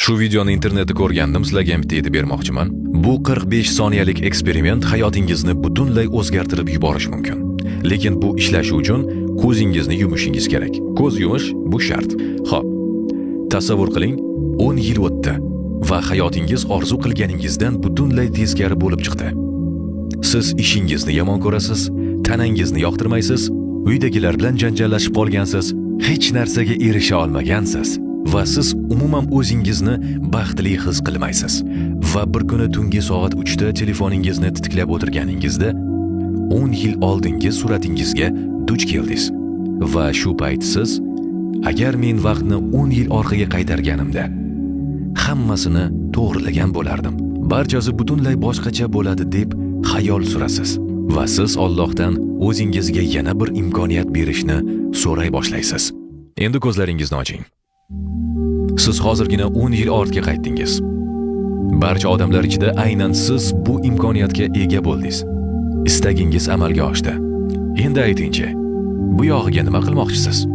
Shu videoni internetda ko'rgandim, sizlarga ham bitta aytib bermoqchiman. Bu 45 soniyalik eksperiment hayotingizni butunlay o'zgartirib yuborishi mumkin. Lekin bu ishlashi uchun ko'zingizni yumishingiz kerak. Ko'z yumish bu shart. Xo'p. Tasavvur qiling, 10 yil o'tdi va hayotingiz orzu qilganingizdan butunlay teskari bo'lib chiqdi. Siz ishingizni yomon ko'rasiz, tanangizni yoqtirmaysiz, uydagilar bilan janjallashib qolgansiz, hech narsaga erisha olmagansiz va siz umuman o'zingizni baxtli his qilmaysiz. Va bir kuni tungi soat 3 da telefoningizni titiklab o'tirganingizda 10 yil oldingi suratingizga duch keldingiz. Va shu payt siz, agar men vaqtni 10 yil orqaga qaytarganimda hammasini to'g'rilagan bo'lardim. Barchasi butunlay boshqacha bo'ladi deb xayol surasiz va siz Allohdan o'zingizga yana bir imkoniyat berishni so'ray boshlaysiz. Endi ko'zlaringizni oching. Siz hozirgina 10 yil ortga qaytdingiz. Barcha odamlar ichida aynan siz bu imkoniyatga ega bo'ldingiz. Istagingiz amalga oshdi. Endi aytingchi, bu yog'iga nima qilmoqchisiz?